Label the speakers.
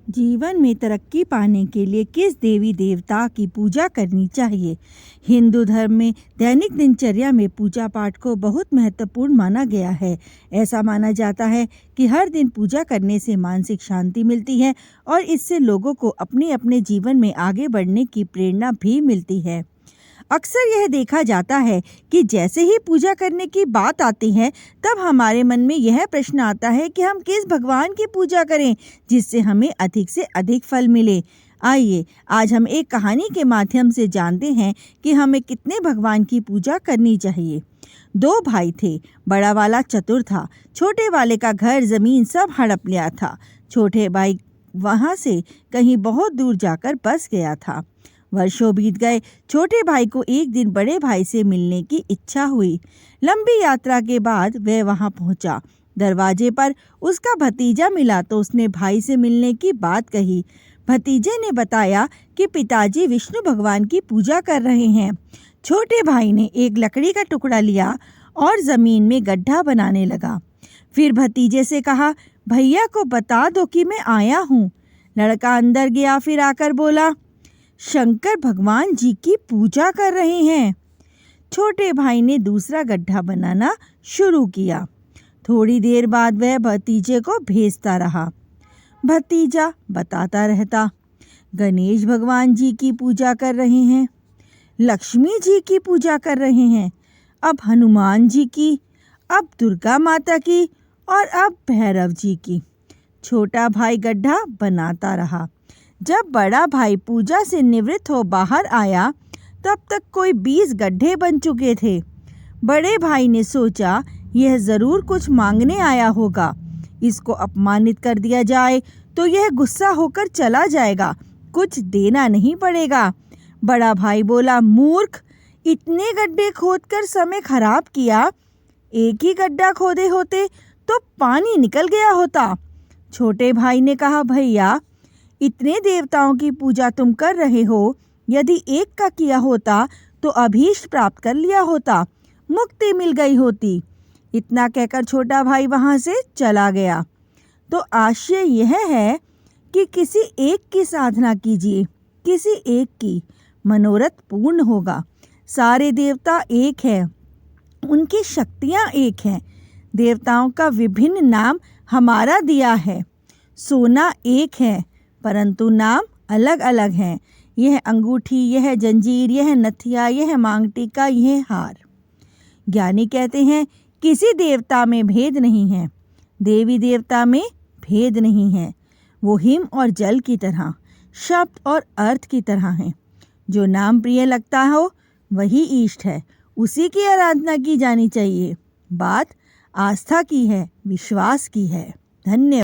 Speaker 1: जीवन में तरक्की पाने के लिए किस देवी देवता की पूजा करनी चाहिए? हिंदू धर्म में दैनिक दिनचर्या में पूजा पाठ को बहुत महत्वपूर्ण माना गया है। ऐसा माना जाता है कि हर दिन पूजा करने से मानसिक शांति मिलती है और इससे लोगों को अपने अपने जीवन में आगे बढ़ने की प्रेरणा भी मिलती है। अक्सर यह देखा जाता है कि जैसे ही पूजा करने की बात आती है तब हमारे मन में यह प्रश्न आता है कि हम किस भगवान की पूजा करें जिससे हमें अधिक से अधिक फल मिले। आइए आज हम एक कहानी के माध्यम से जानते हैं कि हमें कितने भगवान की पूजा करनी चाहिए। दो भाई थे। बड़ा वाला चतुर था। छोटे वाले का घर जमीन सब हड़प लिया था। छोटे भाई वहां से कहीं बहुत दूर जाकर बस गया था। वर्षों बीत गए। छोटे भाई को एक दिन बड़े भाई से मिलने की इच्छा हुई। लंबी यात्रा के बाद वह वहां पहुंचा। दरवाजे पर उसका भतीजा मिला तो उसने भाई से मिलने की बात कही। भतीजे ने बताया कि पिताजी विष्णु भगवान की पूजा कर रहे हैं। छोटे भाई ने एक लकड़ी का टुकड़ा लिया और जमीन में गड्ढा बनाने लगा। फिर भतीजे से कहा, भैया को बता दो कि मैं आया हूँ। लड़का अंदर गया, फिर आकर बोला, शंकर भगवान जी की पूजा कर रहे हैं। छोटे भाई ने दूसरा गड्ढा बनाना शुरू किया। थोड़ी देर बाद वह भतीजे को भेजता रहा। भतीजा बताता रहता, गणेश भगवान जी की पूजा कर रहे हैं, लक्ष्मी जी की पूजा कर रहे हैं, अब हनुमान जी की, अब दुर्गा माता की और अब भैरव जी की। छोटा भाई गड्ढा बनाता रहा। जब बड़ा भाई पूजा से निवृत्त हो बाहर आया तब तक कोई 20 गड्ढे बन चुके थे। बड़े भाई ने सोचा, यह ज़रूर कुछ मांगने आया होगा। इसको अपमानित कर दिया जाए तो यह गुस्सा होकर चला जाएगा, कुछ देना नहीं पड़ेगा। बड़ा भाई बोला, मूर्ख, इतने गड्ढे खोदकर समय खराब किया। एक ही गड्ढा खोदे होते तो पानी निकल गया होता। छोटे भाई ने कहा, भैया, इतने देवताओं की पूजा तुम कर रहे हो, यदि एक का किया होता तो अभीष्ट प्राप्त कर लिया होता, मुक्ति मिल गई होती। इतना कहकर छोटा भाई वहां से चला गया। तो आशय यह है कि किसी एक की साधना कीजिए, किसी एक की, मनोरथ पूर्ण होगा। सारे देवता एक हैं, उनकी शक्तियां एक हैं। देवताओं का विभिन्न नाम हमारा दिया है। सोना एक है परंतु नाम अलग अलग हैं। यह अंगूठी, यह जंजीर, यह नथिया, यह मांग टीका, यह हार। ज्ञानी कहते हैं किसी देवता में भेद नहीं है, देवी देवता में भेद नहीं है। वो हिम और जल की तरह, शब्द और अर्थ की तरह हैं। जो नाम प्रिय लगता हो वही इष्ट है, उसी की आराधना की जानी चाहिए। बात आस्था की है, विश्वास की है। धन्यवाद।